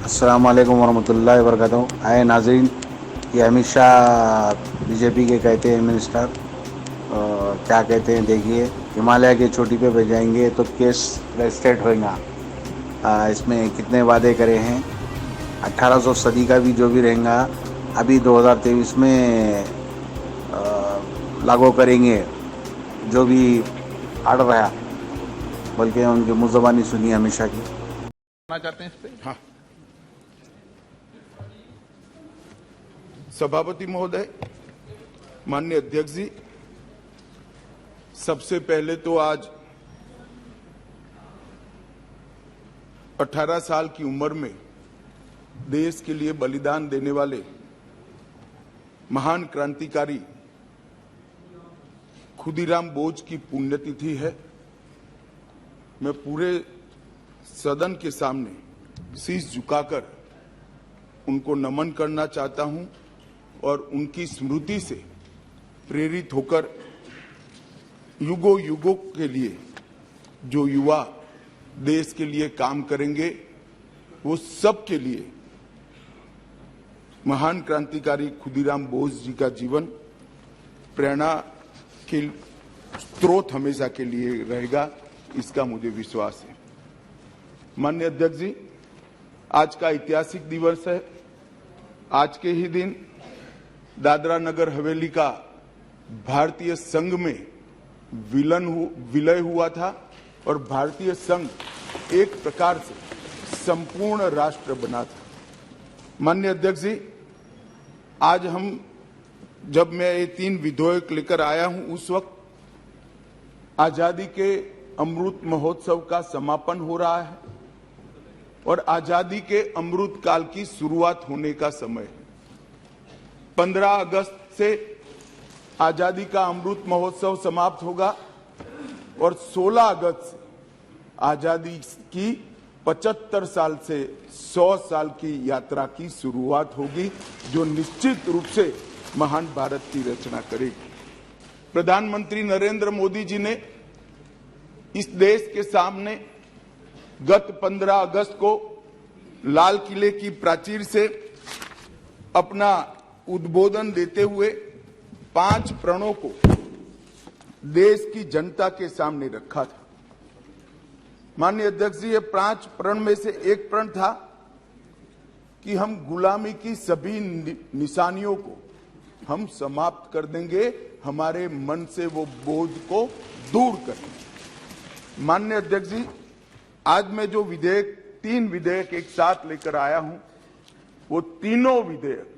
अस्सलाम वालेकुम वरहमतुल्लाहि वबरकातुहू। आए नाज़रीन, ये अमित शाह बीजेपी के कहते हैं मिनिस्टर, क्या कहते हैं देखिए। हिमालय की चोटी पे भेजाएंगे तो केस रजिस्ट्रेट होएगा। इसमें कितने वादे करे हैं। 1800 सदी का भी जो भी रहेगा अभी 2023 में लागू करेंगे, जो भी अड़ रहा। बल्कि उनकी मुज़बानी सुनिए हमेशा की। चाहते हैं इस पे? हाँ, सभापति महोदय, माननीय अध्यक्ष जी, सबसे पहले तो आज 18 साल की उम्र में देश के लिए बलिदान देने वाले महान क्रांतिकारी खुदीराम बोस की पुण्यतिथि है। मैं पूरे सदन के सामने शीश झुकाकर उनको नमन करना चाहता हूं और उनकी स्मृति से प्रेरित होकर युगों युगों के लिए जो युवा देश के लिए काम करेंगे, वो सब के लिए महान क्रांतिकारी खुदीराम बोस जी का जीवन प्रेरणा के स्रोत हमेशा के लिए रहेगा, इसका मुझे विश्वास है। माननीय अध्यक्ष जी, आज का ऐतिहासिक दिवस है। आज के ही दिन दादरा नगर हवेली का भारतीय संघ में विलय हुआ था और भारतीय संघ एक प्रकार से संपूर्ण राष्ट्र बना था। माननीय अध्यक्ष जी, आज जब मैं ये 3 विधेयक लेकर आया हूं, उस वक्त आजादी के अमृत महोत्सव का समापन हो रहा है और आजादी के अमृत काल की शुरुआत होने का समय है। 15 अगस्त से आजादी का अमृत महोत्सव समाप्त होगा और 16 अगस्त से आजादी की 75 साल से 100 साल की यात्रा की शुरुआत होगी, जो निश्चित रूप से महान भारत की रचना करेगी। प्रधानमंत्री नरेंद्र मोदी जी ने इस देश के सामने गत 15 अगस्त को लाल किले की प्राचीर से अपना उद्बोधन देते हुए 5 प्रणों को देश की जनता के सामने रखा था। माननीय अध्यक्ष जी, ये 5 प्रण में से एक प्रण था कि हम गुलामी की सभी निशानियों को हम समाप्त कर देंगे, हमारे मन से वो बोझ को दूर करेंगे। माननीय अध्यक्ष जी, आज मैं जो 3 विधेयक एक साथ लेकर आया हूं, वो तीनों विधेयक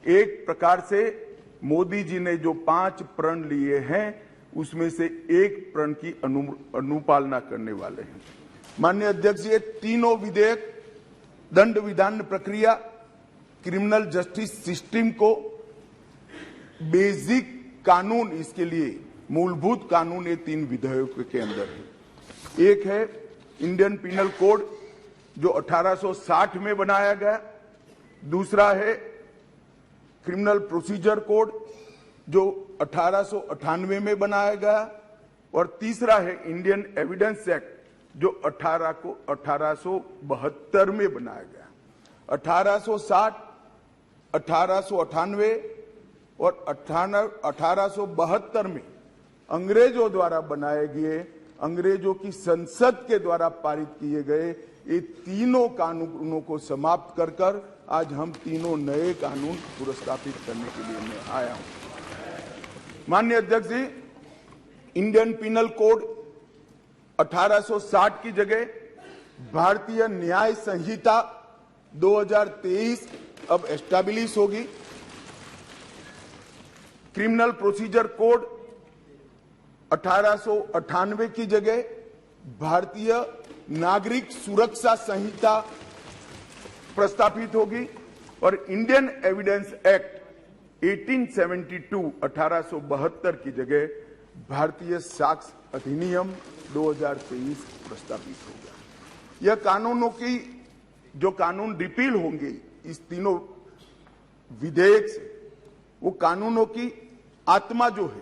एक प्रकार से मोदी जी ने जो 5 प्रण लिए हैं, उसमें से एक प्रण की अनुपालना करने वाले हैं। माननीय अध्यक्ष जी, ये तीनों विधेयक दंड विधान प्रक्रिया, क्रिमिनल जस्टिस सिस्टम को बेसिक कानून, इसके लिए मूलभूत कानून ये 3 विधेयकों के अंदर है। एक है इंडियन पिनल कोड जो 1860 में बनाया गया, दूसरा है क्रिमिनल प्रोसीजर कोड जो 1898 में बनाया गया और तीसरा है इंडियन एविडेंस एक्ट जो 1872 में बनाया गया। 1860, 1898 और 1872 में अंग्रेजों द्वारा बनाए गए, अंग्रेजों की संसद के द्वारा पारित किए गए ये तीनों कानूनों को समाप्त कर आज हम तीनों नए कानून पुरस्कृत करने के लिए मैं आया हूं। माननीय अध्यक्ष जी, इंडियन पिनल कोड 1860 की जगह भारतीय न्याय संहिता 2023 अब एस्टैब्लिश होगी। क्रिमिनल प्रोसीजर कोड 1898 की जगह भारतीय नागरिक सुरक्षा संहिता प्रस्तावित होगी और इंडियन एविडेंस एक्ट 1872 की जगह भारतीय साक्ष्य अधिनियम 2023 प्रस्तावित होगा। यह कानूनों की जो कानून रिपील होंगे इस तीनों विधेयक से, वो कानूनों की आत्मा जो है,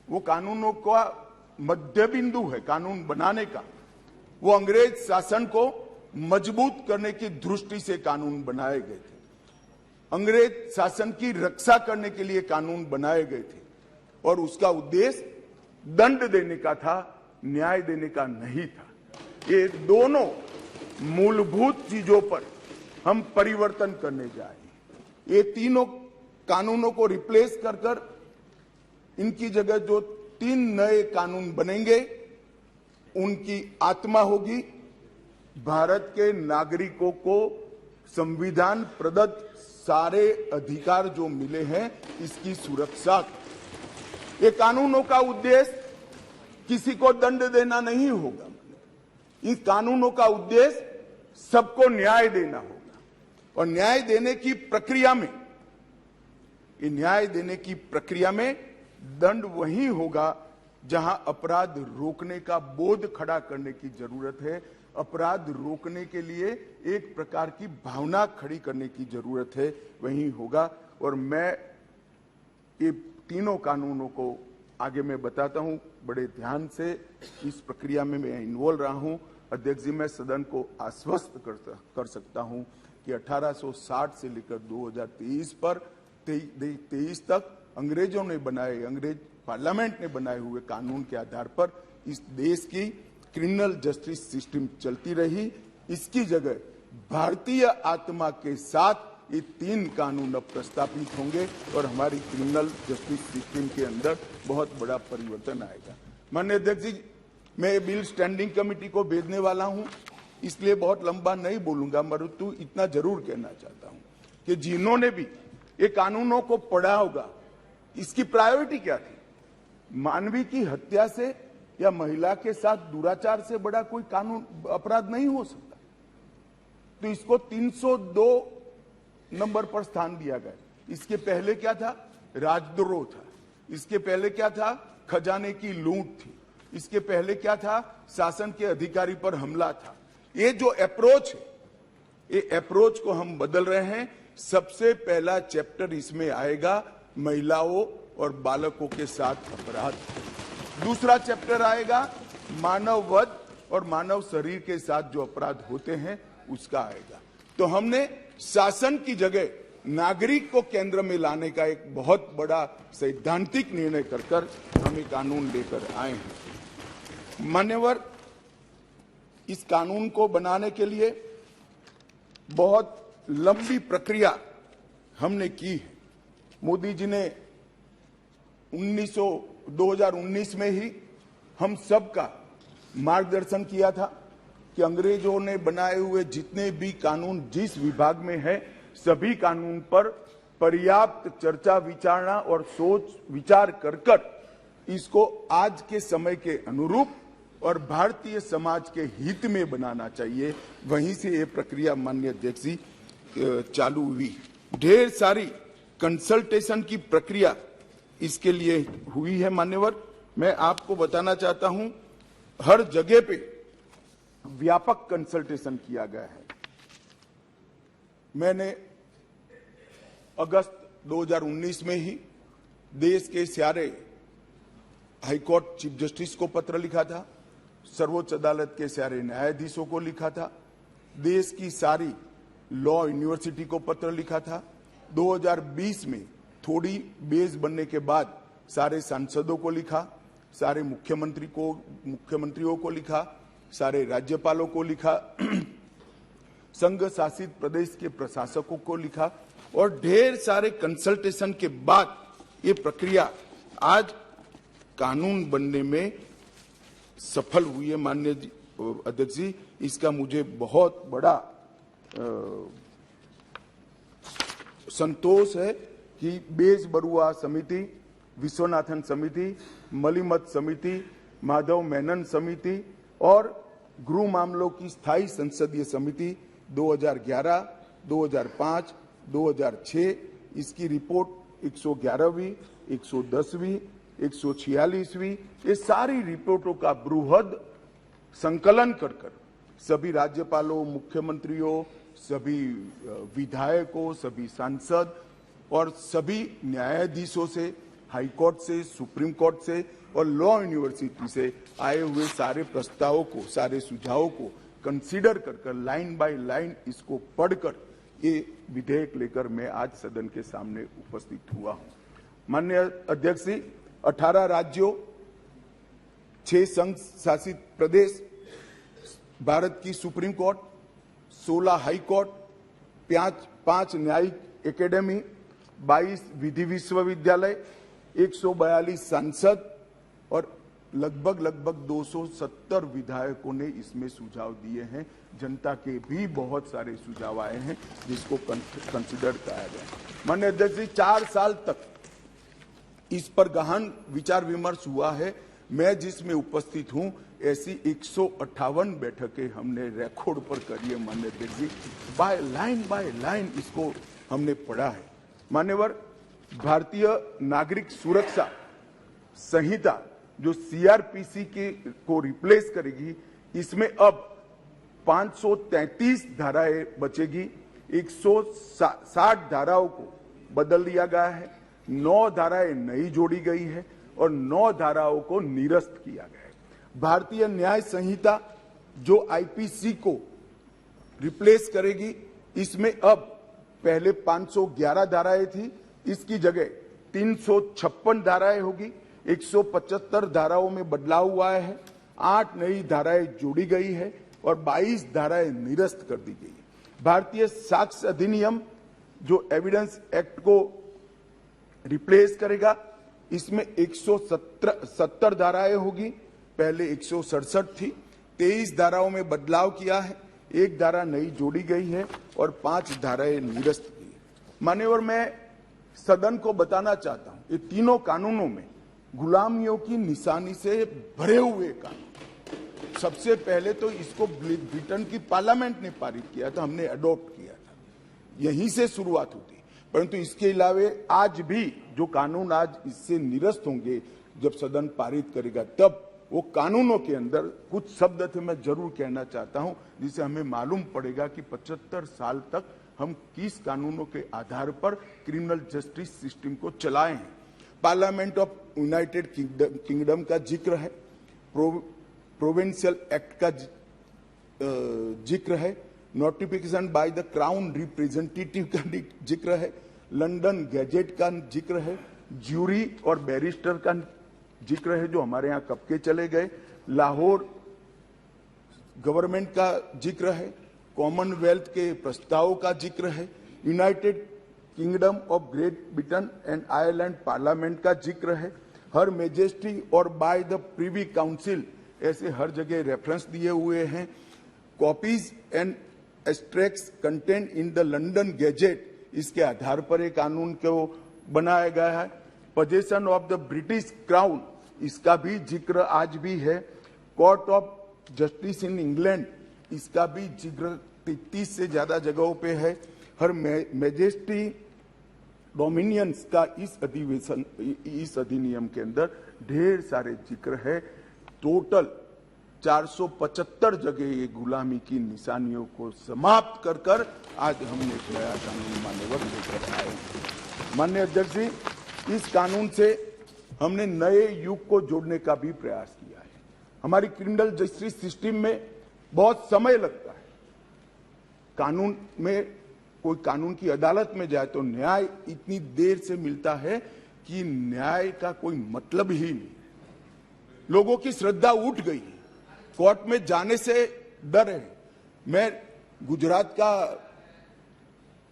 वो कानूनों का मध्य बिंदु है कानून बनाने का, वो अंग्रेज शासन को मजबूत करने की दृष्टि से कानून बनाए गए थे। अंग्रेज शासन की रक्षा करने के लिए कानून बनाए गए थे और उसका उद्देश्य दंड देने का था, न्याय देने का नहीं था। ये दोनों मूलभूत चीजों पर हम परिवर्तन करने जा रहे हैं। ये तीनों कानूनों को रिप्लेस कर इनकी जगह जो 3 नए कानून बनेंगे, उनकी आत्मा होगी भारत के नागरिकों को संविधान प्रदत्त सारे अधिकार जो मिले हैं इसकी सुरक्षा। ये कानूनों का उद्देश्य किसी को दंड देना नहीं होगा। इन कानूनों का उद्देश्य सबको न्याय देना होगा और न्याय देने की प्रक्रिया में, दंड वही होगा जहां अपराध रोकने का बोध खड़ा करने की जरूरत है। अपराध रोकने के लिए एक प्रकार की भावना खड़ी करने की जरूरत है, वही होगा। और मैं ये तीनों कानूनों को आगे मैं बताता हूं, बड़े ध्यान से इस प्रक्रिया में मैं इन्वॉल्व रहा हूं। अध्यक्ष जी, मैं सदन को आश्वस्त कर सकता हूं कि 1860 से लेकर 2023 तक अंग्रेजों ने बनाए, अंग्रेज पार्लियामेंट ने बनाए हुए कानून के आधार पर इस देश की क्रिमिनल जस्टिस सिस्टम चलती रही। इसकी जगह भारतीय आत्मा के साथ ये 3 कानून अब प्रस्तावित होंगे और हमारी क्रिमिनल जस्टिस सिस्टम के अंदर बहुत बड़ा परिवर्तन आएगा। माननीय अध्यक्ष जी, मैं बिल स्टैंडिंग कमेटी को भेजने वाला हूं, इसलिए बहुत लंबा नहीं बोलूंगा, मरुतु इतना जरूर कहना चाहता हूं कि जिन्होंने भी ये कानूनों को पढ़ा होगा, इसकी प्रायोरिटी क्या थी? मानवी की हत्या से या महिला के साथ दुराचार से बड़ा कोई कानून अपराध नहीं हो सकता, तो इसको 302 नंबर पर स्थान दिया गया। इसके पहले क्या था? राजद्रोह था। इसके पहले क्या था? खजाने की लूट थी। इसके पहले क्या था? शासन के अधिकारी पर हमला था। ये जो अप्रोच है, ये अप्रोच को हम बदल रहे हैं। सबसे पहला चैप्टर इसमें आएगा महिलाओं और बालकों के साथ अपराध। दूसरा चैप्टर आएगा मानव वध और मानव शरीर के साथ जो अपराध होते हैं उसका आएगा। तो हमने शासन की जगह नागरिक को केंद्र में लाने का एक बहुत बड़ा सैद्धांतिक निर्णय कर हम ये कानून लेकर आए हैं। मान्यवर, इस कानून को बनाने के लिए बहुत लंबी प्रक्रिया हमने की है। मोदी जी ने 2019 में ही हम सबका मार्गदर्शन किया था कि अंग्रेजों ने बनाए हुए जितने भी कानून जिस विभाग में है, सभी कानून पर पर्याप्त चर्चा विचारणा और सोच विचार कर इसको आज के समय के अनुरूप और भारतीय समाज के हित में बनाना चाहिए। वहीं से ये प्रक्रिया माननीय अध्यक्ष जी चालू हुई। ढेर सारी कंसल्टेशन की प्रक्रिया इसके लिए हुई है। मान्यवर, मैं आपको बताना चाहता हूं, हर जगह पे व्यापक कंसल्टेशन किया गया है। मैंने अगस्त 2019 में ही देश के सारे हाईकोर्ट चीफ जस्टिस को पत्र लिखा था, सर्वोच्च अदालत के सारे न्यायाधीशों को लिखा था, देश की सारी लॉ यूनिवर्सिटी को पत्र लिखा था। 2020 में थोड़ी बेस बनने के बाद सारे सांसदों को लिखा, सारे मुख्यमंत्रियों को लिखा, सारे राज्यपालों को लिखा, संघ शासित प्रदेश के प्रशासकों को लिखा और ढेर सारे कंसल्टेशन के बाद ये प्रक्रिया आज कानून बनने में सफल हुई है। माननीय अध्यक्ष जी, इसका मुझे बहुत बड़ा संतोष है कि बेस बरुआ समिति, विश्वनाथन समिति, मलिमत समिति, माधव मेनन समिति और गृह मामलों की स्थायी संसदीय समिति 2011, 2005, 2006 इसकी रिपोर्ट 111वीं, 110वीं, 146वीं, ये सारी रिपोर्टों का बृहद संकलन कर सभी राज्यपालों, मुख्यमंत्रियों, सभी विधायकों, सभी सांसद और सभी न्यायाधीशों से, हाईकोर्ट से, सुप्रीम कोर्ट से और लॉ यूनिवर्सिटी से आए हुए सारे प्रस्तावों को, सारे सुझावों को कंसीडर कर लाइन बाय लाइन इसको पढ़कर ये विधेयक लेकर मैं आज सदन के सामने उपस्थित हुआ हूं। माननीय अध्यक्ष जी, 18 राज्यों, 6 संघ शासित प्रदेश, भारत की सुप्रीम कोर्ट, 16 हाई कोर्ट, 5 न्यायिक एकेडमी, 22 विधि विश्वविद्यालय, 142 सांसद और लगभग 270 विधायकों ने इसमें सुझाव दिए हैं। जनता के भी बहुत सारे सुझाव आए हैं जिसको कंसिडर किया गया। माननीय अध्यक्ष जी, 4 साल तक इस पर गहन विचार विमर्श हुआ है। मैं जिसमें उपस्थित हूं, ऐसी 158 बैठकें हमने रिकॉर्ड पर करी है। माननीय अध्यक्ष जी, बाय लाइन इसको हमने पढ़ा है। मान्यवर, भारतीय नागरिक सुरक्षा संहिता जो सीआरपीसी को रिप्लेस करेगी, इसमें अब 533 धाराएं बचेगी, 160 धाराओं को बदल दिया गया है, 9 धाराएं नई जोड़ी गई है और 9 धाराओं को निरस्त किया गया है। भारतीय न्याय संहिता जो आईपीसी को रिप्लेस करेगी, इसमें अब पहले 511 धाराएं थी, इसकी जगह 356 धाराएं होगी। 175 धाराओं में बदलाव हुआ है, 8 नई धाराएं जोड़ी गई है और 22 धाराएं निरस्त कर दी गई है। भारतीय साक्ष्य अधिनियम जो एविडेंस एक्ट को रिप्लेस करेगा, इसमें 170 धाराएं होगी, पहले 167 थी। 23 धाराओं में बदलाव किया है, 1 धारा नई जोड़ी गई है और 5 धाराएं निरस्त की है। मान्यवर, मैं सदन को बताना चाहता हूं, ये तीनों कानूनों में गुलामियों की निशानी से भरे हुए कानून। सबसे पहले तो इसको ब्रिटेन की पार्लियामेंट ने पारित किया था, हमने अडॉप्ट किया था, यहीं से शुरुआत होती। परंतु इसके अलावा आज भी जो कानून आज इससे निरस्त होंगे, जब सदन पारित करेगा, तब वो कानूनों के अंदर कुछ शब्द थे मैं जरूर कहना चाहता हूं, जिससे हमें मालूम पड़ेगा कि 75 साल तक हम किस कानूनों के आधार पर क्रिमिनल जस्टिस सिस्टम को चलाए हैं। पार्लियामेंट ऑफ यूनाइटेड किंगडम का जिक्र है, प्रोविंशियल एक्ट का जिक्र है, notification by the crown representative का जिक्र है, लंदन गैजेट का जिक्र है, ज्यूरी और बैरिस्टर का जिक्र है जो हमारे यहाँ कब के चले गए, लाहौर गवर्नमेंट का जिक्र है, कॉमनवेल्थ के प्रस्तावों का जिक्र है, United kingdom of great Britain and Ireland parliament का जिक्र है, हर मेजेस्टी और बाय द प्रीवी काउंसिल, ऐसे हर जगह रेफरेंस दिए हुए हैं। Copies and extracts content in the London gadget, इसके आधार पर एक कानून को बनाया गया है। Possession of the British crown, इसका भी जिक्र आज भी है। Court of justice in England, इसका भी जिक्र 33 से ज्यादा जगहों पे है। हर मैजेस्टी डोमिनियंस का इस अधिनियम के अंदर ढेर सारे जिक्र है। टोटल 475 जगह ये गुलामी की निशानियों को समाप्त कर कर आज हमने एक नया कानून मान्यवर लेकर आए। माननीय अध्यक्ष जी, इस कानून से हमने नए युग को जोड़ने का भी प्रयास किया है। हमारी क्रिमिनल जस्टिस सिस्टम में बहुत समय लगता है। कानून में कोई कानून की अदालत में जाए तो न्याय इतनी देर से मिलता है कि न्याय का कोई मतलब ही नहीं। लोगों की श्रद्धा उठ गई है, कोर्ट में जाने से डर है। मैं गुजरात का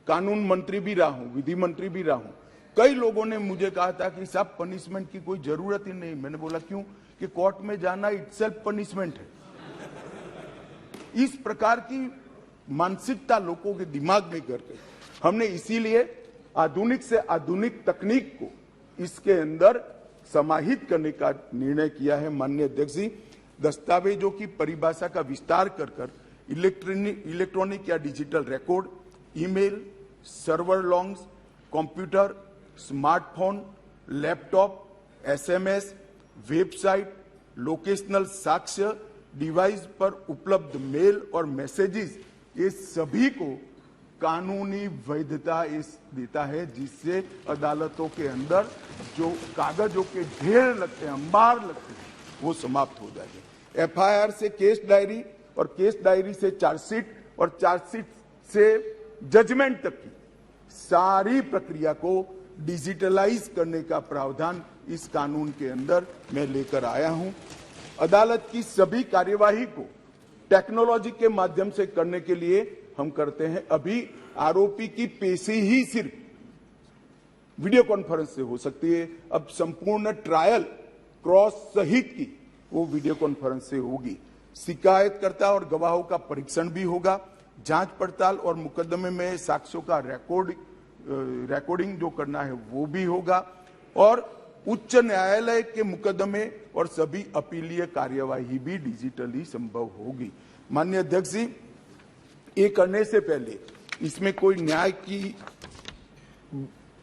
कानून मंत्री भी रहा हूं, विधि मंत्री भी रहा हूं। कई लोगों ने मुझे कहा था कि साहब पनिशमेंट की कोई जरूरत ही नहीं। मैंने बोला क्यों? कि कोर्ट में जाना इटसेल्फ पनिशमेंट है। इस प्रकार की मानसिकता लोगों के दिमाग में कर गई। हमने इसीलिए आधुनिक से आधुनिक तकनीक को इसके अंदर समाहित करने का निर्णय किया है। माननीय अध्यक्ष जी, दस्तावेजों की परिभाषा का विस्तार कर कर इलेक्ट्रॉनिक या digital record, email, server longs, computer, smartphone, laptop, SMS, website, locational साक्ष्य, डिवाइस पर उपलब्ध मेल और मैसेजेस, ये सभी को कानूनी वैधता इस देता है, जिससे अदालतों के अंदर जो कागजों के ढेर लगते हैं, अंबार लगते हैं, वो समाप्त हो जाएंगे। एफआईआर से केस डायरी और केस डायरी से चार्जशीट और चार्जशीट से जजमेंट तक की सारी प्रक्रिया को डिजिटलाइज करने का प्रावधान इस कानून के अंदर मैं लेकर आया हूं। अदालत की सभी कार्यवाही को टेक्नोलॉजी के माध्यम से करने के लिए हम करते हैं। अभी आरोपी की पेशी ही सिर्फ वीडियो कॉन्फ्रेंस से हो सकती है, अब संपूर्ण ट्रायल क्रॉस सहित की वो वीडियो कॉन्फ्रेंस से होगी। शिकायतकर्ता और गवाहों का परीक्षण भी होगा। जांच पड़ताल और मुकदमे में साक्ष्यों का रिकॉर्डिंग जो करना है वो भी होगा और उच्च न्यायालय के मुकदमे और सभी अपीलीय कार्यवाही भी डिजिटली संभव होगी। माननीय अध्यक्ष जी, ये करने से पहले इसमें कोई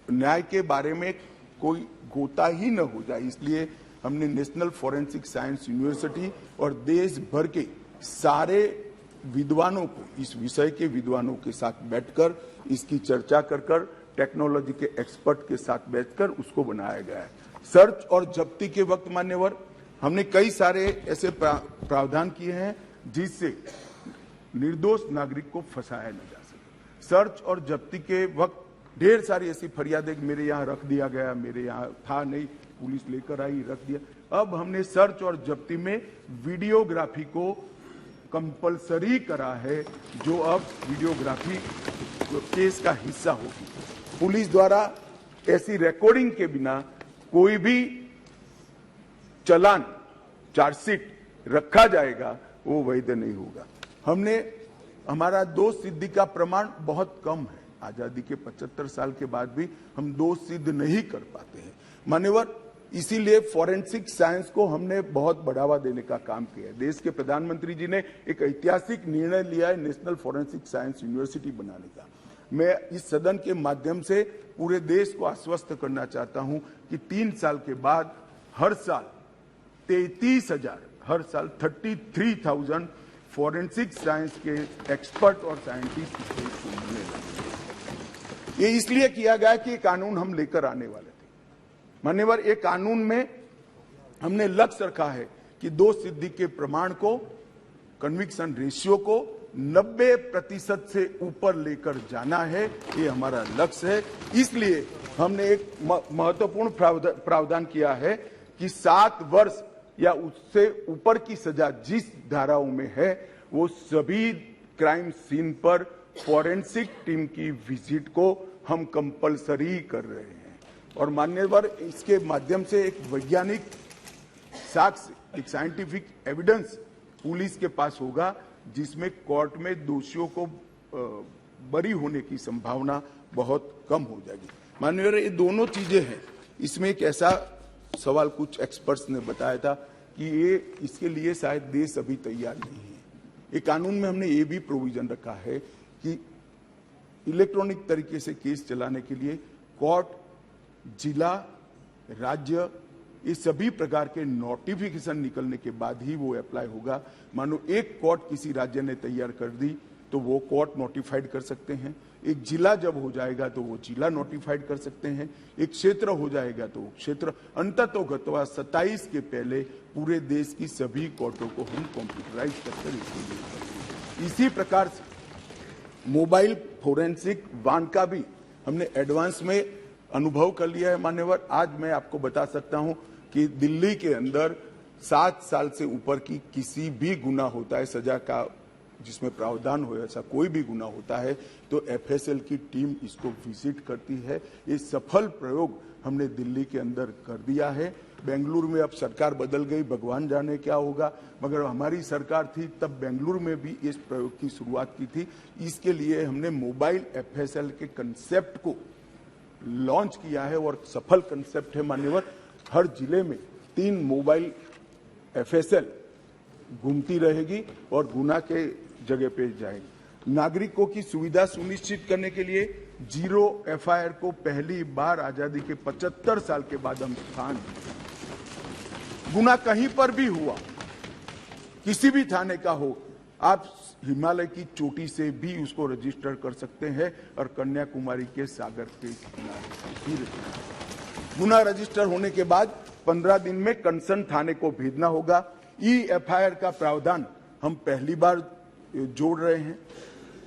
न्याय के बारे में कोई गोता ही न हो जाए, इसलिए हमने नेशनल फॉरेंसिक साइंस यूनिवर्सिटी और देश भर के सारे विद्वानों को, इस विषय के विद्वानों के साथ बैठकर इसकी चर्चा कर टेक्नोलॉजी के एक्सपर्ट के साथ बैठकर उसको बनाया गया है। सर्च और जब्ती के वक्त मान्यवर हमने कई सारे ऐसे प्रावधान किए हैं जिससे निर्दोष नागरिक को फंसाया न जा सके। सर्च और जब्ती के वक्त ढेर सारी ऐसी फरियादें मेरे यहाँ रख दिया गया, मेरे यहाँ था नहीं, पुलिस लेकर आई रख दिया। अब हमने सर्च और जब्ती में वीडियोग्राफी को कंपलसरी करा है, जो अब वीडियोग्राफी केस का हिस्सा होगी। पुलिस द्वारा ऐसी रिकॉर्डिंग के बिना कोई भी चालान चार्जशीट रखा जाएगा वो वैध नहीं होगा। हमारा दोष सिद्धि का प्रमाण बहुत कम है। आजादी के 75 साल के बाद भी हम दोष सिद्ध नहीं कर पाते हैं मान्यवर। इसीलिए फॉरेंसिक साइंस को हमने बहुत बढ़ावा देने का काम किया है। देश के प्रधानमंत्री जी ने एक ऐतिहासिक निर्णय लिया है नेशनल फॉरेंसिक साइंस यूनिवर्सिटी बनाने का। मैं इस सदन के माध्यम से पूरे देश को आश्वस्त करना चाहता हूं कि 3 साल के बाद हर साल 33,000 फॉरेंसिक साइंस के एक्सपर्ट और साइंटिस्ट इस देश को मिलने लगे। ये इसलिए किया गया कि ये कानून हम लेकर आने वाले थे मान्यवर। एक कानून में हमने लक्ष्य रखा है कि दोष सिद्धि के प्रमाण को, कन्विक्शन रेशियो को 90% से ऊपर लेकर जाना है, ये हमारा लक्ष्य है। इसलिए हमने एक महत्वपूर्ण प्रावधान किया है कि 7 वर्ष या उससे ऊपर की सजा जिस धाराओं में है वो सभी क्राइम सीन पर फॉरेंसिक टीम की विजिट को हम कंपलसरी कर रहे हैं। और मान्यवर, इसके माध्यम से एक वैज्ञानिक साक्ष्य, एक साइंटिफिक एविडेंस पुलिस के पास होगा, जिसमें कोर्ट में दोषियों को बरी होने की संभावना बहुत कम हो जाएगी। माननीय, ये दोनों चीजें हैं। इसमें एक ऐसा सवाल कुछ एक्सपर्ट्स ने बताया था कि ये इसके लिए शायद देश अभी तैयार नहीं है। ये कानून में हमने ये भी प्रोविजन रखा है कि इलेक्ट्रॉनिक तरीके से केस चलाने के लिए कोर्ट, जिला, राज्य, ये सभी प्रकार के नोटिफिकेशन निकलने के बाद ही वो अप्लाई होगा। मानो एक कोर्ट किसी राज्य ने तैयार कर दी तो वो कोर्ट नोटिफाइड कर सकते हैं। एक जिला जब हो जाएगा तो वो जिला नोटिफाइड कर सकते हैं। एक क्षेत्र हो जाएगा तो क्षेत्र। अंततोगत्वा 27 के पहले पूरे देश की सभी कोर्टों को हम कंप्यूटराइज करके इसी प्रकार से मोबाइल फोरेंसिक वान का भी हमने एडवांस में अनुभव कर लिया है। मान्यवर, आज मैं आपको बता सकता हूं कि दिल्ली के अंदर 7 साल से ऊपर की किसी भी गुना होता है, सजा का जिसमें प्रावधान हो, ऐसा कोई भी गुना होता है तो एफएसएल की टीम इसको विजिट करती है। ये सफल प्रयोग हमने दिल्ली के अंदर कर दिया है। बेंगलुरु में अब सरकार बदल गई, भगवान जाने क्या होगा, मगर हमारी सरकार थी तब बेंगलुरु में भी इस प्रयोग की शुरुआत की थी। इसके लिए हमने मोबाइल एफएसएल के कंसेप्ट को लॉन्च किया है और सफल कंसेप्ट है। मान्यवर, हर जिले में 3 मोबाइल एफएसएल घूमती रहेगी और गुना के जगह पे जाएगी। नागरिकों की सुविधा सुनिश्चित करने के लिए जीरो एफआईआर को पहली बार आजादी के 75 साल के बाद हम स्थान, गुना कहीं पर भी हुआ, किसी भी थाने का हो, आप हिमालय की चोटी से भी उसको रजिस्टर कर सकते हैं और कन्याकुमारी के सागर के किनारे। गुना रजिस्टर होने के बाद 15 दिन में कंसर्न थाने को भेजना होगा। ई एफआईआर का प्रावधान हम पहली बार जोड़ रहे हैं।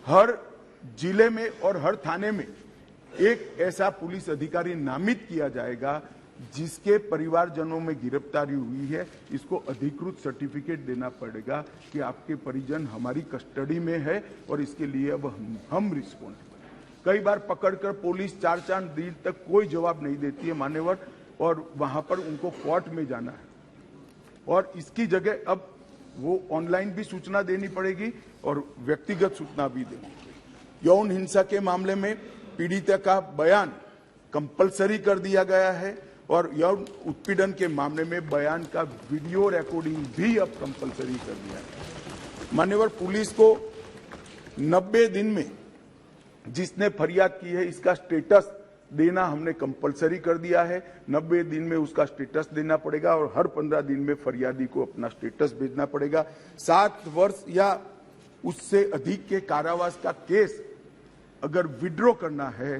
हर जिले में और हर थाने में एक ऐसा पुलिस अधिकारी नामित किया जाएगा जिसके परिवारजनों में गिरफ्तारी हुई है। इसको अधिकृत सर्टिफिकेट देना पड़ेगा कि आपके परिजन हमारी कस्टडी में है और इसके लिए अब हम रिस्पॉन्सिबल। कई बार पकड़कर पुलिस 4-4 दिन तक कोई जवाब नहीं देती है मान्यवर, और वहां पर उनको कोर्ट में जाना है, और इसकी जगह अब वो ऑनलाइन भी सूचना देनी पड़ेगी और व्यक्तिगत सूचना भी देनी पड़ेगी। यौन हिंसा के मामले में पीड़िता का बयान कंपलसरी कर दिया गया है और यौन उत्पीड़न के मामले में बयान का वीडियो रिकॉर्डिंग भी अब कंपलसरी कर दिया है। मान्यवर, पुलिस को 90 दिन में जिसने फरियाद की है इसका स्टेटस देना हमने कंपलसरी कर दिया है। 90 दिन में उसका स्टेटस देना पड़ेगा और हर 15 दिन में फरियादी को अपना स्टेटस भेजना पड़ेगा। 7 वर्ष या उससे अधिक के कारावास का केस अगर विड्रॉ करना है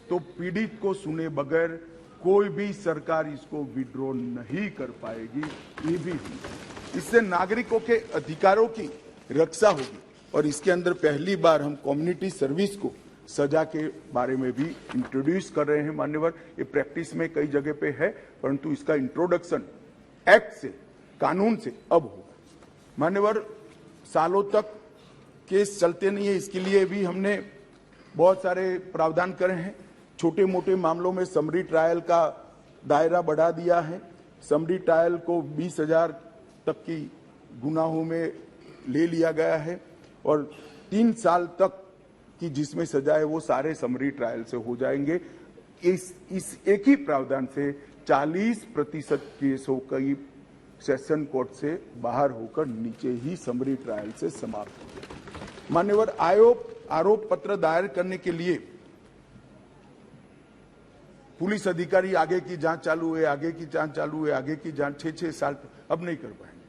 तो पीड़ित को सुने बगैर कोई भी सरकार इसको विड्रॉ नहीं कर पाएगी। ये भी इससे नागरिकों के अधिकारों की रक्षा होगी और इसके अंदर पहली बार हम कम्युनिटी सर्विस को सजा के बारे में भी इंट्रोड्यूस कर रहे हैं मान्यवर। ये प्रैक्टिस में कई जगह पे है, परंतु इसका इंट्रोडक्शन एक्ट से, कानून से अब होगा। मान्यवर, सालों तक केस चलते नहीं है, इसके लिए भी हमने बहुत सारे प्रावधान करे हैं। छोटे मोटे मामलों में समरी ट्रायल का दायरा बढ़ा दिया है। समरी ट्रायल को 20,000 तक की गुनाहों में ले लिया गया है और 3 साल तक की जिसमें सजा है वो सारे समरी ट्रायल से हो जाएंगे। इस एक ही प्रावधान से 40% केसों कई सेशन कोर्ट से बाहर होकर नीचे ही समरी ट्रायल से समाप्त हो गए। मान्यवर, आरोप पत्र दायर करने के लिए पुलिस अधिकारी आगे की जांच चालू है, आगे की जांच चालू है, आगे की जांच 6-6 साल अब नहीं कर पाएंगे।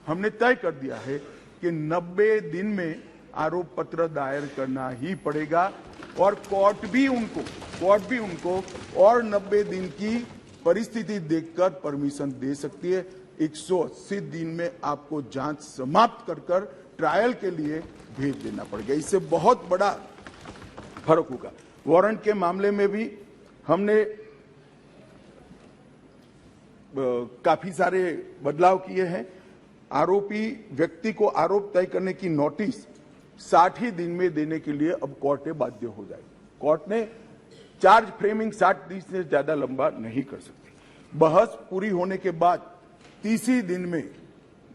हमने तय कर दिया है कि 90 दिन में आरोप पत्र दायर करना ही पड़ेगा और कोर्ट भी उनको और 90 दिन की परिस्थिति देखकर परमिशन दे सकती है। 180 दिन में आपको जांच समाप्त कर ट्रायल के लिए भेज देना पड़ेगा। इससे बहुत बड़ा फर्क होगा। वारंट के मामले में भी हमने काफी सारे बदलाव किए हैं। आरोपी व्यक्ति को आरोप तय करने की नोटिस 60 ही दिन में देने के लिए अब कोर्टें बाध्य हो जाएगी। कोर्ट ने चार्ज फ्रेमिंग 60 दिन से ज्यादा लंबा नहीं कर सकती। बहस पूरी होने के बाद 30 दिन में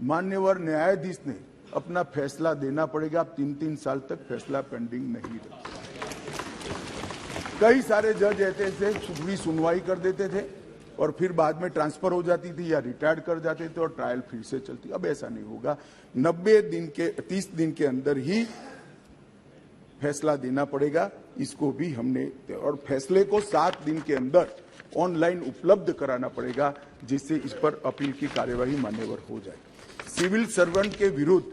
मान्यवर न्यायाधीश ने अपना फैसला देना पड़ेगा। अब 3-3 साल तक फैसला पेंडिंग नहीं रखता। कई सारे जज ऐसे थे, पूरी सुनवाई कर देते थे और फिर बाद में ट्रांसफर हो जाती थी या रिटायर्ड कर जाते थे और ट्रायल फिर से चलती। अब ऐसा नहीं होगा। 30 दिन के अंदर ही फैसला देना पड़ेगा। इसको भी हमने, और फैसले को 7 दिन के अंदर ऑनलाइन उपलब्ध कराना पड़ेगा जिससे इस पर अपील की कार्यवाही मान्यवर हो जाए। सिविल सर्वेंट के विरुद्ध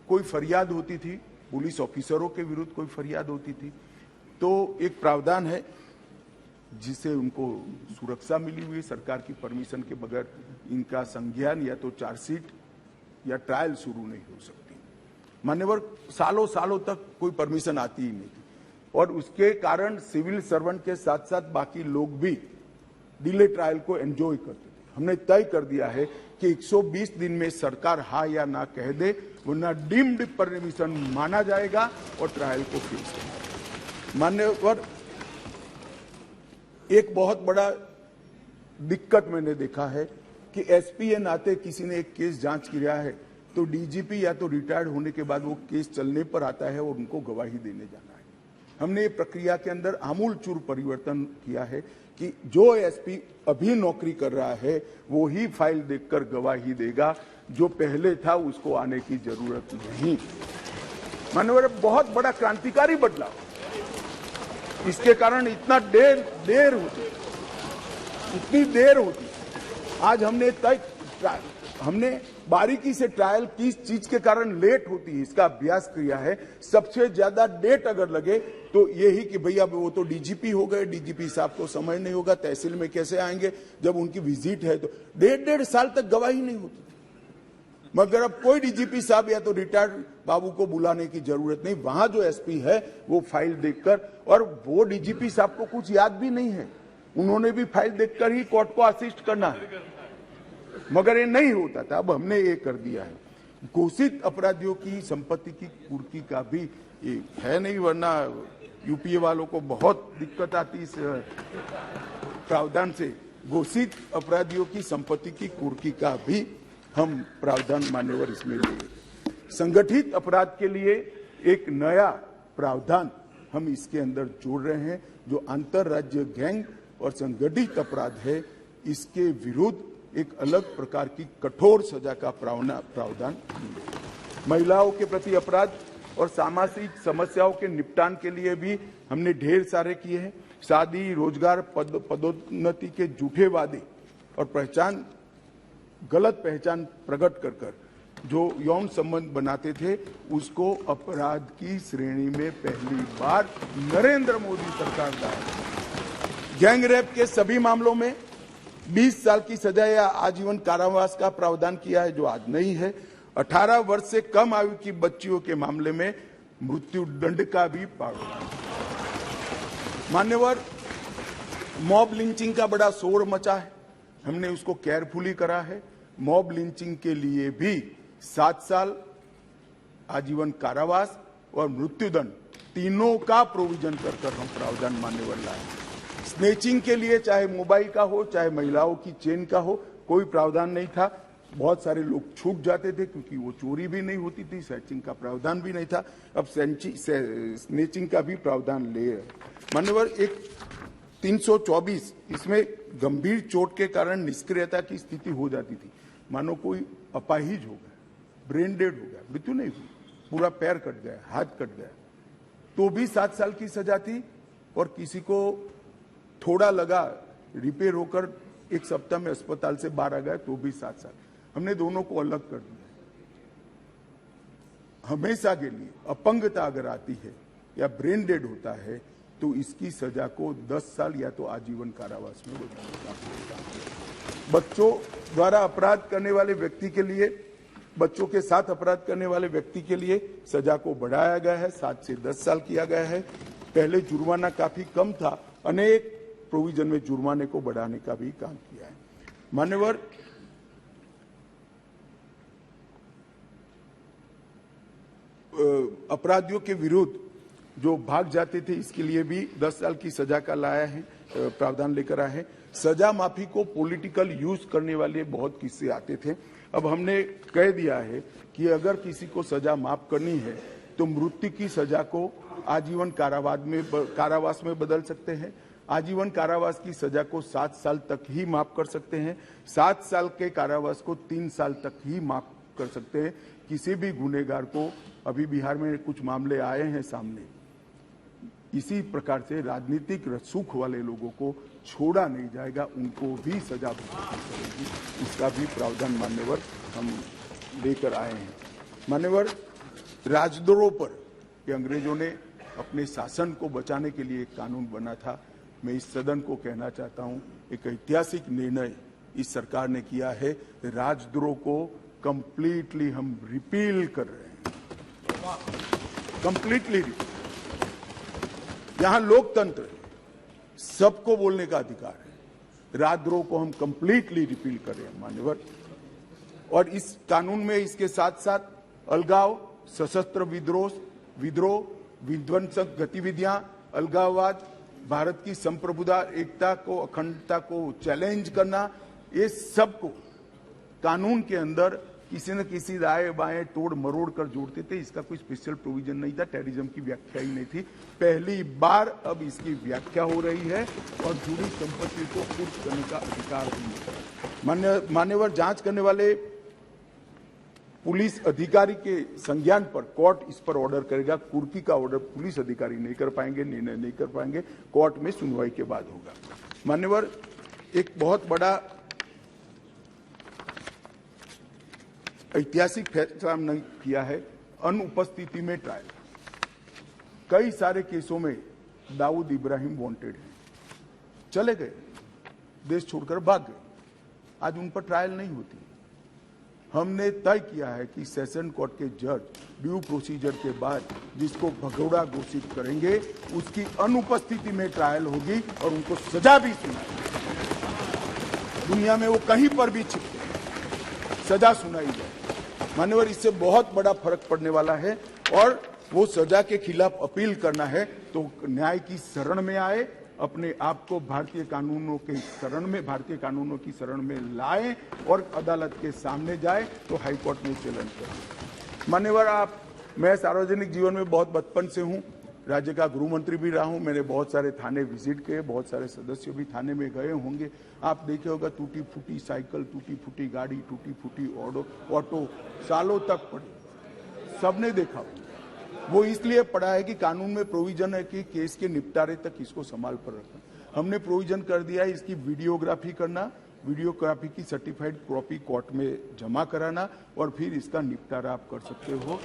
कोई फरियाद होती थी, पुलिस ऑफिसरों के विरुद्ध कोई फरियाद होती थी, तो एक प्रावधान है जिससे उनको सुरक्षा मिली हुई। सरकार की परमिशन के बगैर इनका संज्ञान या तो चार्जशीट या ट्रायल शुरू नहीं हो सकती। मान्यवर, सालों तक कोई परमिशन आती ही नहीं थी और उसके कारण सिविल सर्वेंट के साथ साथ बाकी लोग भी डिले ट्रायल को एंजॉय करते थे। हमने तय कर दिया है कि 120 दिन में सरकार हाँ या ना कह दे, वरना डीम्ड परमिशन माना जाएगा और ट्रायल को फिक्स करना। मान्यवर, एक बहुत बड़ा दिक्कत मैंने देखा है कि एसपी के नाते किसी ने एक केस जांच किया है तो डीजीपी या तो रिटायर्ड होने के बाद वो केस चलने पर आता है और उनको गवाही देने जाना है। हमने ये प्रक्रिया के अंदर आमूलचूर परिवर्तन किया है कि जो एसपी अभी नौकरी कर रहा है वो ही फाइल देखकर गवाही देगा, जो पहले था उसको आने की जरूरत नहीं। माननीय, बहुत बड़ा क्रांतिकारी बदलाव। इसके कारण इतना देर होती। आज हमने बारीकी से ट्रायल किस चीज के कारण लेट होती है इसका अभ्यास किया है। सबसे ज्यादा डेट अगर लगे तो यही कि भैया वो तो डीजीपी हो गए, डीजीपी साहब को समय नहीं होगा, तहसील में कैसे आएंगे, जब उनकी विजिट है तो 1.5 साल तक गवाही नहीं होती। मगर अब कोई डीजीपी साहब या तो रिटायर्ड बाबू को बुलाने की जरूरत नहीं, वहां जो एसपी है वो फाइल देखकर, और वो डीजीपी साहब को कुछ याद भी नहीं है, उन्होंने भी फाइल देखकर ही कोर्ट को असिस्ट करना है, मगर ये नहीं होता था। अब हमने ये कर दिया है। घोषित अपराधियों की संपत्ति की कुर्की का भी ये है नहीं, वरना यूपीए वालों को बहुत दिक्कत आती इस प्रावधान से। घोषित अपराधियों की संपत्ति की कुर्की का भी हम प्रावधान मान्यवर इसमें लिए। संगठित अपराध के लिए एक नया प्रावधान हम इसके अंदर जोड़ रहे हैं, जो अंतरराज्य गैंग और संगठित अपराध है, इसके विरुद्ध एक अलग प्रकार की कठोर सजा का प्रावधान। महिलाओं के प्रति अपराध और सामाजिक समस्याओं के निपटान के लिए भी हमने ढेर सारे किए हैं। शादी, रोजगार, पदोन्नति के झूठे वादे और गलत पहचान प्रकट कर जो यौन संबंध बनाते थे, उसको अपराध की श्रेणी में पहली बार नरेंद्र मोदी सरकार लाए। गैंग रेप के सभी मामलों में 20 साल की सजा या आजीवन कारावास का प्रावधान किया है, जो आज नहीं है। 18 वर्ष से कम आयु की बच्चियों के मामले में मृत्यु दंड का भी प्रावधान। मान्यवर, मॉब लिंचिंग का बड़ा शोर मचा है, हमने उसको केयरफुली करा है। मॉब लिंचिंग के लिए भी 7 साल, आजीवन कारावास और मृत्युदंड तीनों का प्रोविजन कर हम प्रावधान मान्यवर लाए। स्नेचिंग के लिए चाहे मोबाइल का हो, चाहे महिलाओं की चेन का हो, कोई प्रावधान नहीं था। बहुत सारे लोग छूट जाते थे क्योंकि वो चोरी भी नहीं होती थी, स्नेचिंग का प्रावधान भी नहीं था। अब स्नेचिंग का भी प्रावधान ले मान्यवर। एक 324, इसमें गंभीर चोट के कारण निष्क्रियता की स्थिति हो जाती थी, मानो कोई अपाहिज हो गया, ब्रेन डेड हो गया, मृत्यु नहीं हुई, पूरा पैर कट गया, हाथ कट गया, तो भी 7 साल की सजा थी। और किसी को थोड़ा लगा, रिपेयर होकर 1 सप्ताह में अस्पताल से बाहर आ गया, तो भी 7 साल। हमने दोनों को अलग कर दिया। हमेशा के लिए अपंगता अगर आती है या ब्रेन डेड होता है तो इसकी सजा को 10 साल या तो आजीवन कारावास में बदलना। बच्चों द्वारा अपराध करने वाले व्यक्ति के लिए, बच्चों के साथ अपराध करने वाले व्यक्ति के लिए सजा को बढ़ाया गया है, 7 से 10 साल किया गया है। पहले जुर्माना काफी कम था, अनेक प्रोविजन में जुर्माने को बढ़ाने का भी काम किया है। मान्यवर, अपराधियों के विरुद्ध जो भाग जाते थे, इसके लिए भी 10 साल की सजा का लाया है, प्रावधान लेकर आए हैं। सजा माफी को पॉलिटिकल यूज करने वाले बहुत किस्से आते थे। अब हमने कह दिया है कि अगर किसी को सजा माफ करनी है तो मृत्यु की सजा को आजीवन कारावास में बदल सकते हैं। आजीवन कारावास की सजा को 7 साल तक ही माफ कर सकते हैं। 7 साल के कारावास को 3 साल तक ही माफ कर सकते हैं। किसी भी गुनहगार को, अभी बिहार में कुछ मामले आए हैं सामने, इसी प्रकार से राजनीतिक रसूख वाले लोगों को छोड़ा नहीं जाएगा, उनको भी सजा मिलेगी। इसका भी प्रावधान मान्यवर हम लेकर आए हैं। मान्यवर, राजद्रोह पर ये अंग्रेजों ने अपने शासन को बचाने के लिए एक कानून बना था। मैं इस सदन को कहना चाहता हूं, एक ऐतिहासिक निर्णय इस सरकार ने किया है। राजद्रोह को कंप्लीटली हम रिपील कर रहे हैं, कंप्लीटली। यहां लोकतंत्र है, सबको बोलने का अधिकार है। राजद्रोह को हम कंप्लीटली रिपील कर रहे हैं मान्यवर। और इस कानून में इसके साथ साथ अलगाव, सशस्त्र विद्रोह, विध्वंसक गतिविधियां, अलगाववाद, भारत की संप्रभुता, एकता को, अखंडता को चैलेंज करना, ये सब को कानून के अंदर किसी न किसी दाएं बाएं तोड़ मरोड़ कर जोड़ते थे। इसका कोई स्पेशल प्रोविजन नहीं था, टेररिज्म की व्याख्या ही नहीं थी। पहली बार अब इसकी व्याख्या हो रही है और जुड़ी संपत्ति को कुर्क करने का अधिकार भी। मान्यवर, जांच करने वाले पुलिस अधिकारी के संज्ञान पर कोर्ट इस पर ऑर्डर करेगा। कुर्की का ऑर्डर पुलिस अधिकारी नहीं कर पाएंगे, निर्णय नहीं कर पाएंगे, कोर्ट में सुनवाई के बाद होगा। मान्यवर, एक बहुत बड़ा ऐतिहासिक फैसला हमने किया है, अनुपस्थिति में ट्रायल। कई सारे केसों में दाऊद इब्राहिम वांटेड हैं, चले गए, देश छोड़कर भाग गए, आज उन पर ट्रायल नहीं होती। हमने तय किया है कि सेशन कोर्ट के जज ड्यू प्रोसीजर के बाद जिसको भगोड़ा घोषित करेंगे उसकी अनुपस्थिति में ट्रायल होगी और उनको सजा भी सुनाई, दुनिया में वो कहीं पर भी छिपके सजा सुनाई जाए। मान्यवर, इससे बहुत बड़ा फर्क पड़ने वाला है और वो सजा के खिलाफ अपील करना है तो न्याय की शरण में आए, अपने आप को भारतीय कानूनों के शरण में, भारतीय कानूनों की शरण में लाएं और अदालत के सामने जाए तो हाईकोर्ट में चैलेंज करें। मान्यवर, मैं सार्वजनिक जीवन में बहुत बचपन से हूं, राज्य का गृह मंत्री भी रहा हूं, मैंने बहुत सारे थाने विजिट किए, बहुत सारे सदस्य भी थाने में गए होंगे। आप देखे होगा टूटी फूटी साइकिल, टूटी फूटी गाड़ी, टूटी फूटी ऑटो सालों तक पड़ी, सबने देखा। वो इसलिए पड़ा है कि कानून में प्रोविजन है कि केस के निपटारे तक इसको संभाल पर रखना। हमने प्रोविजन कर दिया है इसकी वीडियोग्राफी करना, वीडियोग्राफी की सर्टिफाइड कॉपी कोर्ट में जमा कराना और फिर इसका निपटारा आप कर सकते हो।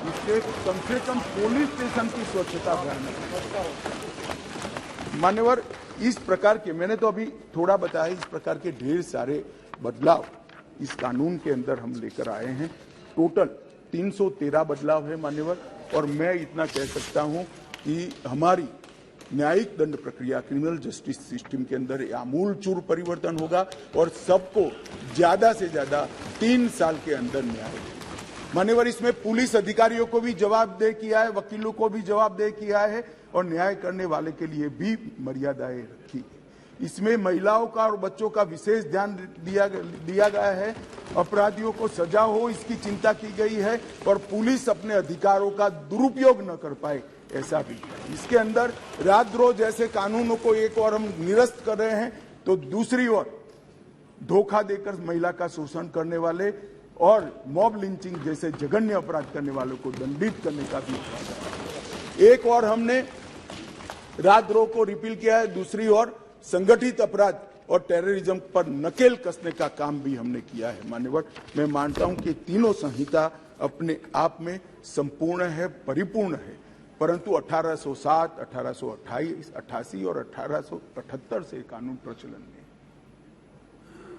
इससे कम से कम पुलिस स्टेशन की स्वच्छता बढ़ाना। मान्यवर, इस प्रकार के, मैंने तो अभी थोड़ा बताया, इस प्रकार के ढेर सारे बदलाव इस कानून के अंदर हम लेकर आए हैं। टोटल 313 बदलाव है मान्यवर, और मैं इतना कह सकता हूं कि हमारी न्यायिक दंड प्रक्रिया, क्रिमिनल जस्टिस सिस्टम के अंदर आमूलचूल परिवर्तन होगा और सबको ज्यादा से ज्यादा 3 साल के अंदर न्याय होगा। मान्यवर, इसमें पुलिस अधिकारियों को भी जवाबदेह किया है, वकीलों को भी जवाबदेह किया है और न्याय करने वाले के लिए भी मर्यादाएं रखी। इसमें महिलाओं का और बच्चों का विशेष ध्यान दिया गया है। अपराधियों को सजा हो इसकी चिंता की गई है और पुलिस अपने अधिकारों का दुरुपयोग न कर पाए, ऐसा भी। इसके अंदर राजद्रोह जैसे कानूनों को एक और हम निरस्त कर रहे हैं तो दूसरी ओर धोखा देकर महिला का शोषण करने वाले और मॉब लिंचिंग जैसे जघन्य अपराध करने वालों को दंडित करने का भी एक और हमने राजद्रोह को रिपील किया है, दूसरी ओर संगठित अपराध और टेररिज्म पर नकेल कसने का काम भी हमने किया है। मान्यवर, मैं मानता हूं कि तीनों संहिता अपने आप में संपूर्ण है, परिपूर्ण है, परंतु 1807, 1828, 88 और 1878 से कानून प्रचलन में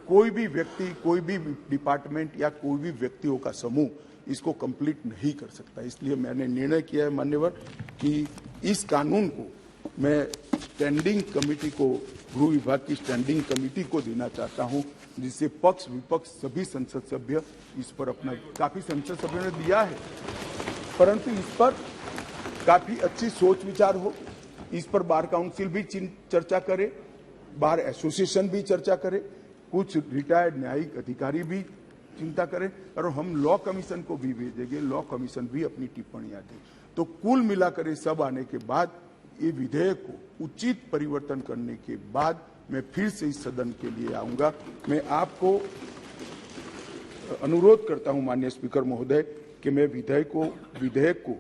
कोई भी व्यक्ति, कोई भी डिपार्टमेंट या कोई भी व्यक्तियों का समूह इसको कंप्लीट नहीं कर सकता। इसलिए मैंने निर्णय किया है मान्यवर कि इस कानून को मैं स्टैंडिंग कमेटी को, गृह विभाग की स्टैंडिंग कमेटी को देना चाहता हूं, जिससे पक्ष विपक्ष सभी संसद सभ्य इस पर अपना, काफी संसद सभ्यों ने दिया है, परंतु इस पर काफी अच्छी सोच विचार हो। इस पर बार काउंसिल भी चर्चा करे, बार एसोसिएशन भी चर्चा करे, कुछ रिटायर्ड न्यायिक अधिकारी भी चिंता करें और हम लॉ कमीशन को भी भेजेंगे, लॉ कमीशन भी अपनी टिप्पणियां दे। तो कुल मिलाकर ये सब आने के बाद ये विधेयक को उचित परिवर्तन करने के बाद मैं फिर से इस सदन के लिए आऊंगा। मैं आपको अनुरोध करता हूं माननीय स्पीकर महोदय कि मैं विधेयक को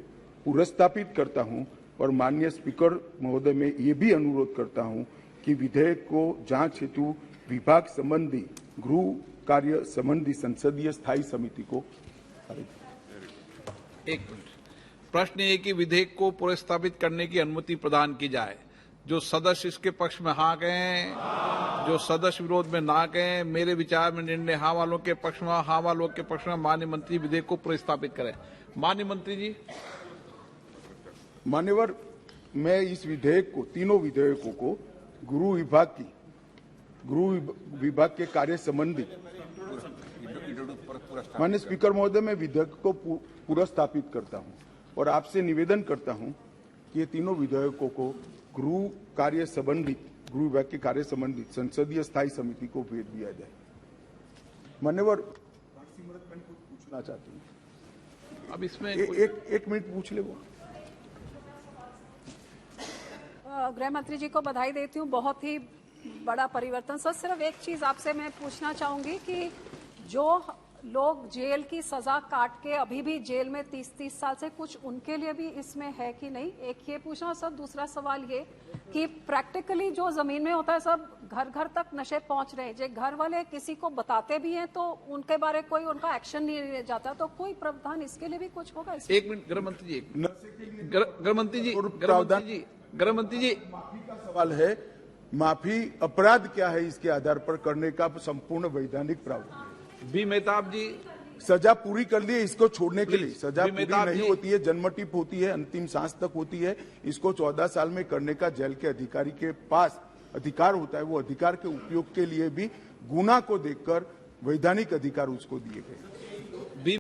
पुनर्स्थापित करता हूं और माननीय स्पीकर महोदय मैं ये भी अनुरोध करता हूं कि विधेयक को जांच हेतु विभाग संबंधी, गृह कार्य संबंधी संसदीय स्थायी समिति को। एक मिनट, प्रश्न ये कि विधेयक को पुनर्स्थापित करने की अनुमति प्रदान की जाए। जो सदस्य इसके पक्ष में हाँ कहें, जो सदस्य विरोध में ना कहें। मेरे विचार में निर्णय हाँ वालों के पक्ष में, हाँ वालों के पक्ष में माननीय मंत्री विधेयक को पुनर्स्थापित करें। माननीय मंत्री जी। मान्यवर, मैं इस विधेयक को, तीनों विधेयकों को गृह विभाग के कार्य संबंधी, माननीय स्पीकर महोदय मैं विधेयक को पुनर्स्थापित करता हूं और आपसे निवेदन करता हूं कि ये तीनों विधेयकों को गृह कार्य संबंधी, गृह विभाग के कार्य संबंधी संसदीय स्थायी समिति को भेज दिया जाए। मान्यवर, मैं कुछ पूछना चाहती हूँ। अब इसमें एक मिनट पूछ ले वो। गृह मंत्री जी को बधाई देती हूँ, बहुत ही बड़ा परिवर्तन। सर, सिर्फ एक चीज आपसे मैं पूछना चाहूंगी कि जो लोग जेल की सजा काट के अभी भी जेल में 30-30 साल से, कुछ उनके लिए भी इसमें है कि नहीं, एक ये पूछना। सर, दूसरा सवाल ये कि प्रैक्टिकली जो जमीन में होता है, सब घर घर तक नशे पहुंच रहे हैं, जो घर वाले किसी को बताते भी हैं तो उनके बारे कोई उनका एक्शन नहीं लिया जाता, तो कोई प्रावधान इसके लिए भी कुछ होगा? एक मिनट गृह मंत्री जी, गृह मंत्री जी, माफी का सवाल है। माफी अपराध क्या है इसके आधार पर करने का संपूर्ण वैधानिक प्रावधान। बी मेहताब जी, सजा पूरी कर ली है, इसको छोड़ने के लिए सजा पूरी मेहताब नहीं जी। होती है, जन्मटिप होती है, अंतिम सांस तक होती है। इसको 14 साल में करने का जेल के अधिकारी के पास अधिकार होता है। वो अधिकार के उपयोग के लिए भी गुना को देखकर वैधानिक अधिकार उसको दिए गए।